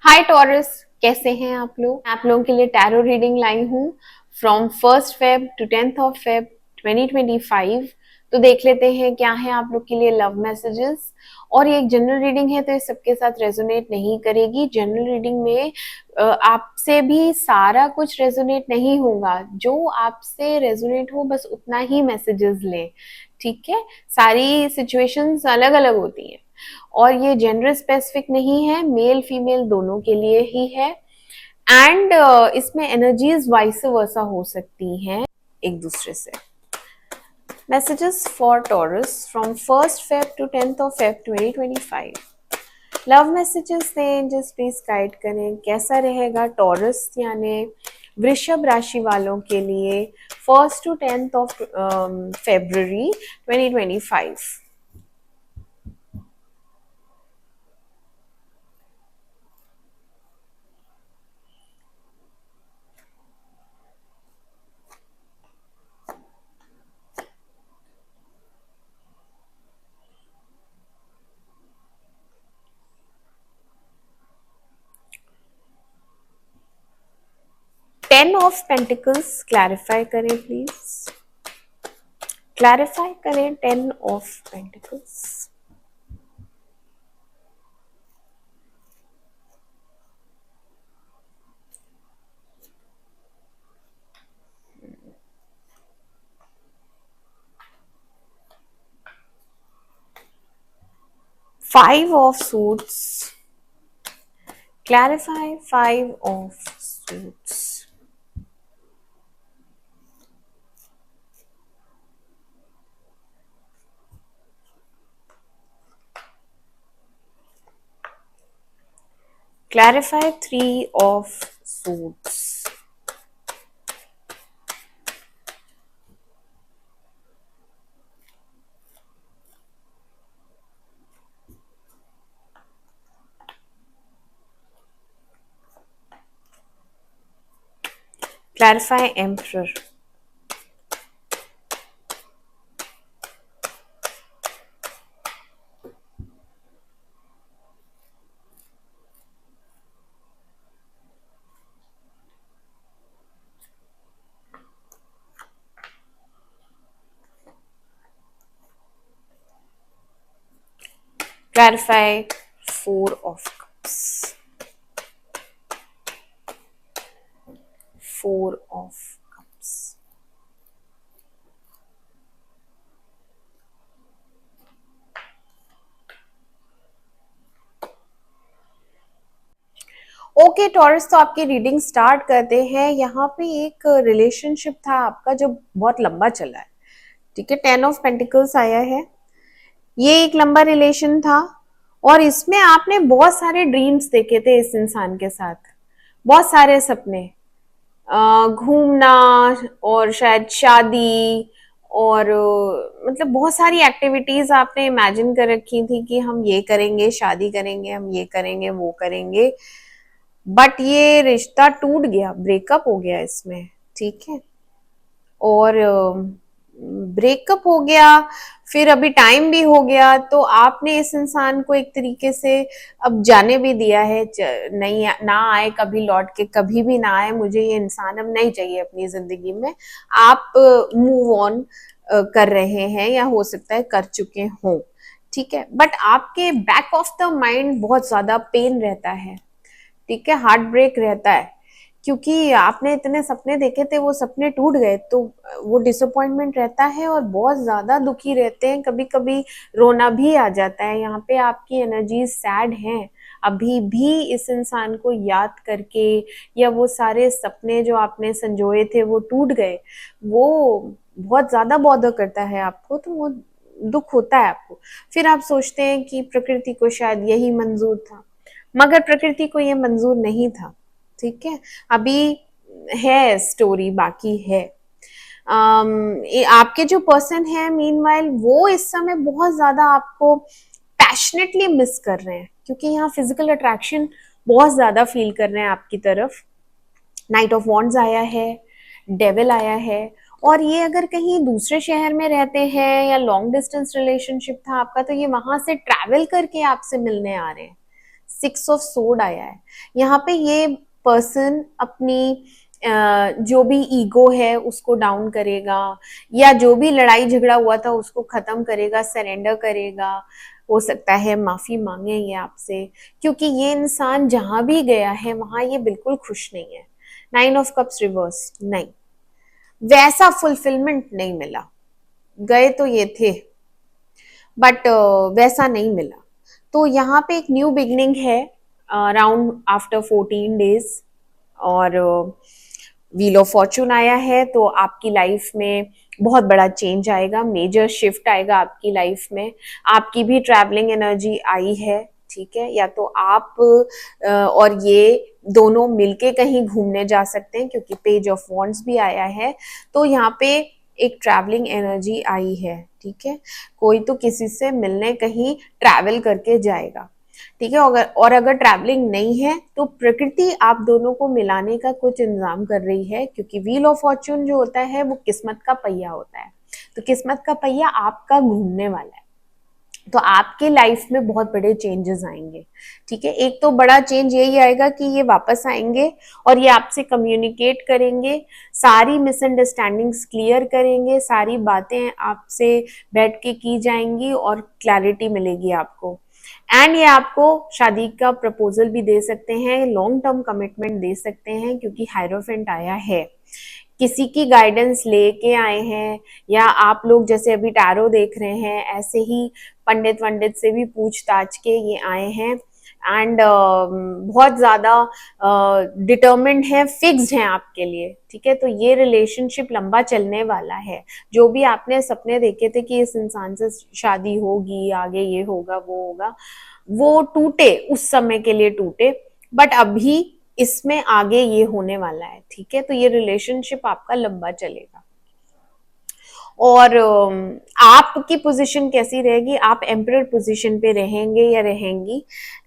हाय taurus, कैसे हैं आप लोग? आप लोगों के लिए टैरो रीडिंग लाई हूँ फ्रॉम 1 फेब टू 10 फेब 2025। तो देख लेते हैं क्या है आप लोग के लिए लव मैसेजेस। और ये एक जनरल रीडिंग है तो ये सबके साथ रेजोनेट नहीं करेगी। जनरल रीडिंग में आपसे भी सारा कुछ रेजोनेट नहीं होगा। जो आपसे रेजोनेट हो बस उतना ही मैसेजेस लें, ठीक है। सारी सिचुएशंस अलग अलग होती हैं और ये जेंडर स्पेसिफिक नहीं है, मेल फीमेल दोनों के लिए ही है। एंड इसमें एनर्जीज वाइस वर्सा हो सकती हैं एक दूसरे से। Messages for taurus from 1 Feb two 10 Feb 2025। Love messages दें, जस्ट प्लीज गाइड करें कैसा रहेगा टॉरस यानी वृषभ राशि वालों के लिए 1 to 10 February 2025। 10 of pentacles clarify करें प्लीज। क्लैरिफाई करें 10 of pentacles. Five of suits. Clarify 5 of suits. Clarify 3 of suits. Clarify emperor. Clarify 4 of cups. 4 of cups. Okay Taurus, तो आपकी रीडिंग स्टार्ट करते हैं। यहाँ पे एक रिलेशनशिप था आपका जो बहुत लंबा चला है, ठीक है। 10 ऑफ पेंटिकल्स आया है। ये एक लंबा रिलेशन था और इसमें आपने बहुत सारे ड्रीम्स देखे थे इस इंसान के साथ, बहुत सारे सपने, घूमना और शायद शादी और मतलब बहुत सारी एक्टिविटीज आपने इमेजिन कर रखी थी कि हम ये करेंगे, शादी करेंगे, हम ये करेंगे, वो करेंगे। बट ये रिश्ता टूट गया, ब्रेकअप हो गया इसमें, ठीक है। और ब्रेकअप हो गया, फिर अभी टाइम भी हो गया तो आपने इस इंसान को एक तरीके से अब जाने भी दिया है। नहीं, ना आए कभी लौट के, कभी भी ना आए, मुझे ये इंसान अब नहीं चाहिए अपनी जिंदगी में। आप मूव ऑन कर रहे हैं या हो सकता है कर चुके हों, ठीक है। बट आपके बैक ऑफ द माइंड बहुत ज्यादा पेन रहता है, ठीक है, हार्ट ब्रेक रहता है, क्योंकि आपने इतने सपने देखे थे, वो सपने टूट गए तो वो डिसअपॉइंटमेंट रहता है और बहुत ज्यादा दुखी रहते हैं। कभी कभी रोना भी आ जाता है। यहाँ पे आपकी एनर्जी सैड हैं अभी भी इस इंसान को याद करके, या वो सारे सपने जो आपने संजोए थे वो टूट गए, वो बहुत ज्यादा बॉदर करता है आपको, तो वो दुख होता है आपको। फिर आप सोचते हैं कि प्रकृति को शायद यही मंजूर था, मगर प्रकृति को ये मंजूर नहीं था, ठीक है। अभी है स्टोरी बाकी है। आपके जो पर्सन है मीनवाइल वो इस समय बहुत ज्यादा आपको पैशनेटली मिस कर रहे हैं, क्योंकि यहाँ फिजिकल अट्रैक्शन बहुत ज्यादा फील कर रहे हैं आपकी तरफ। नाइट ऑफ वॉन्ड्स आया है, डेविल आया है। और ये अगर कहीं दूसरे शहर में रहते हैं या लॉन्ग डिस्टेंस रिलेशनशिप था आपका, तो ये वहां से ट्रैवल करके आपसे मिलने आ रहे हैं, सिक्स ऑफ सोड आया है। यहाँ पे ये पर्सन अपनी जो भी ईगो है उसको डाउन करेगा, या जो भी लड़ाई झगड़ा हुआ था उसको खत्म करेगा, सरेंडर करेगा। हो सकता है माफी मांगे ये आपसे, क्योंकि ये इंसान जहां भी गया है वहां ये बिल्कुल खुश नहीं है। नाइन ऑफ कप्स रिवर्स, नहीं, वैसा फुलफिलमेंट नहीं मिला। गए तो ये थे बट वैसा नहीं मिला। तो यहाँ पे एक न्यू बिगनिंग है अराउंड आफ्टर 14 डेज, और व्हील ऑफ फॉर्चून आया है, तो आपकी लाइफ में बहुत बड़ा चेंज आएगा, मेजर शिफ्ट आएगा आपकी लाइफ में। आपकी भी ट्रैवलिंग एनर्जी आई है, ठीक है, या तो आप और ये दोनों मिलके कहीं घूमने जा सकते हैं, क्योंकि पेज ऑफ वॉन्ड्स भी आया है। तो यहाँ पे एक ट्रैवलिंग एनर्जी आई है, ठीक है, कोई तो किसी से मिलने कहीं ट्रैवल करके जाएगा, ठीक है। अगर ट्रैवलिंग नहीं है तो प्रकृति आप दोनों को मिलाने का कुछ इंतजाम कर रही है, क्योंकि व्हील ऑफ फॉर्च्यून जो होता है वो किस्मत का पहिया होता है। तो किस्मत का पहिया आपका घूमने वाला है, तो आपके लाइफ में बहुत बड़े चेंजेस आएंगे, ठीक है। एक तो बड़ा चेंज यही आएगा कि ये वापस आएंगे और ये आपसे कम्युनिकेट करेंगे, सारी मिसअंडरस्टैंडिंग्स क्लियर करेंगे, सारी बातें आपसे बैठ के की जाएंगी और क्लैरिटी मिलेगी आपको। एंड ये आपको शादी का प्रपोजल भी दे सकते हैं, लॉन्ग टर्म कमिटमेंट दे सकते हैं, क्योंकि हायरोफेंट आया है। किसी की गाइडेंस लेके आए हैं, या आप लोग जैसे अभी टैरो देख रहे हैं ऐसे ही पंडित वंडित से भी पूछताछ के ये आए हैं। एंड बहुत ज्यादा डिटर्मिन्ड है, फिक्स्ड है आपके लिए, ठीक है। तो ये रिलेशनशिप लंबा चलने वाला है। जो भी आपने सपने देखे थे कि इस इंसान से शादी होगी, आगे ये होगा वो होगा, वो टूटे, उस समय के लिए टूटे, बट अभी इसमें आगे ये होने वाला है, ठीक है। तो ये रिलेशनशिप आपका लंबा चलेगा। और आपकी पोजीशन कैसी रहेगी, आप एम्परर पोजीशन पे रहेंगे या रहेंगी।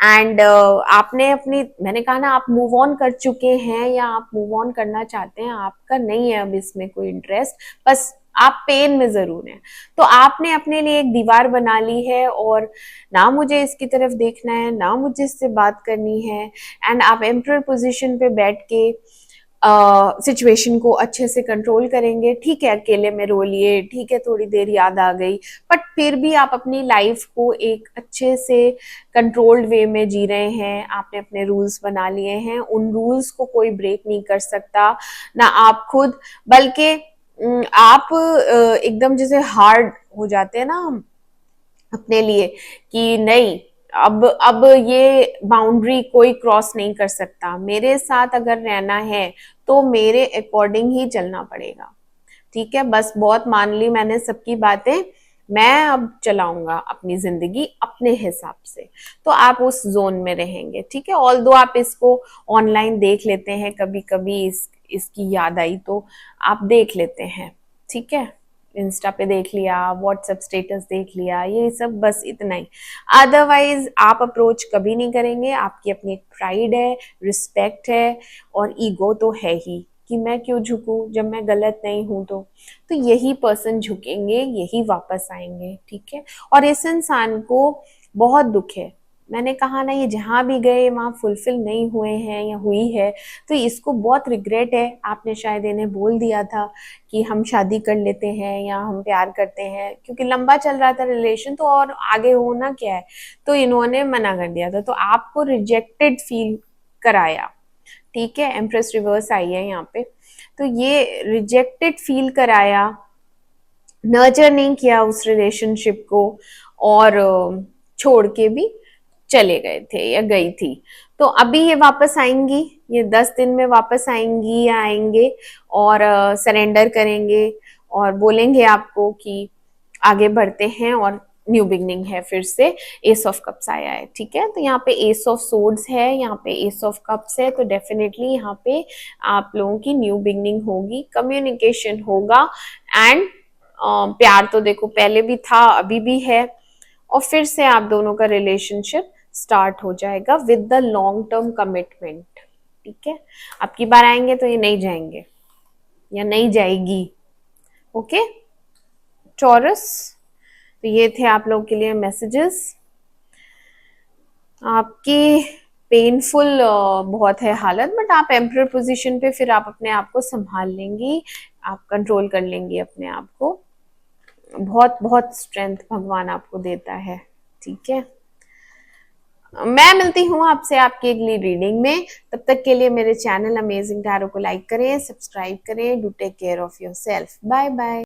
एंड आपने अपनी, मैंने कहा ना, आप मूव ऑन कर चुके हैं या आप मूव ऑन करना चाहते हैं, आपका नहीं है अब इसमें कोई इंटरेस्ट, बस आप पेन में जरूर हैं। तो आपने अपने लिए एक दीवार बना ली है, और ना मुझे इसकी तरफ देखना है, ना मुझे इससे बात करनी है। एंड आप एम्परर पोजीशन पे बैठ के सिचुएशन को अच्छे से कंट्रोल करेंगे। ठीक है, अकेले में रो लिए, ठीक है, थोड़ी देर याद आ गई, बट फिर भी आप अपनी लाइफ को एक अच्छे से कंट्रोल्ड वे में जी रहे हैं। आपने अपने रूल्स बना लिए हैं, उन रूल्स को कोई ब्रेक नहीं कर सकता, ना आप खुद, बल्कि आप एकदम जैसे हार्ड हो जाते हैं ना अपने लिए, कि नहीं, अब ये बाउंड्री कोई क्रॉस नहीं कर सकता, मेरे साथ अगर रहना है तो मेरे अकॉर्डिंग ही चलना पड़ेगा, ठीक है। बस बहुत मान ली मैंने सबकी बातें, मैं अब चलाऊंगा अपनी जिंदगी अपने हिसाब से। तो आप उस जोन में रहेंगे, ठीक है। ऑल दो आप इसको ऑनलाइन देख लेते हैं, कभी कभी इसकी याद आई तो आप देख लेते हैं, ठीक है। इंस्टा पे देख लिया, व्हाट्सएप स्टेटस देख लिया, ये सब बस इतना ही। अदरवाइज आप अप्रोच कभी नहीं करेंगे। आपकी अपनी एक प्राइड है, रिस्पेक्ट है, और ईगो तो है ही कि मैं क्यों झुकूं जब मैं गलत नहीं हूं। तो यही पर्सन झुकेंगे, यही वापस आएंगे, ठीक है। और इस इंसान को बहुत दुख है, मैंने कहा ना, ये जहां भी गए वहां फुलफिल नहीं हुए हैं या हुई है, तो इसको बहुत रिग्रेट है। आपने शायद इन्हें बोल दिया था कि हम शादी कर लेते हैं या हम प्यार करते हैं, क्योंकि लंबा चल रहा था रिलेशन, तो और आगे होना क्या है, तो इन्होंने मना कर दिया था, तो आपको रिजेक्टेड फील कराया, ठीक है। एम्प्रेस रिवर्स आई है यहाँ पे, तो ये रिजेक्टेड फील कराया, नर्चर नहीं किया उस रिलेशनशिप को, और छोड़ के भी चले गए थे या गई थी। तो अभी ये वापस आएंगी, ये 10 दिन में वापस आएंगी या आएंगे, और सरेंडर करेंगे और बोलेंगे आपको कि आगे बढ़ते हैं और न्यू बिगनिंग है फिर से। एस ऑफ कप्स आया है, ठीक है। तो यहाँ पे एस ऑफ सोर्ड्स है, यहाँ पे एस ऑफ कप्स है, तो डेफिनेटली यहाँ पे आप लोगों की न्यू बिगनिंग होगी, कम्युनिकेशन होगा। एंड प्यार तो देखो पहले भी था, अभी भी है, और फिर से आप दोनों का रिलेशनशिप स्टार्ट हो जाएगा with the long term commitment, ठीक है। अब की बार आएंगे तो ये नहीं जाएंगे या नहीं जाएगी, ओके टॉरस। तो ये थे आप लोगों के लिए मैसेजेस। आपकी पेनफुल बहुत है हालत, बट आप एम्परर पोजीशन पे, फिर आप अपने आप को संभाल लेंगी, आप कंट्रोल कर लेंगी अपने आप को। बहुत बहुत स्ट्रेंथ भगवान आपको देता है, ठीक है। मैं मिलती हूँ आपसे आपकी अगली रीडिंग में। तब तक के लिए मेरे चैनल अमेजिंग टैरो को लाइक करें, सब्सक्राइब करें। Do take care of yourself. Bye bye.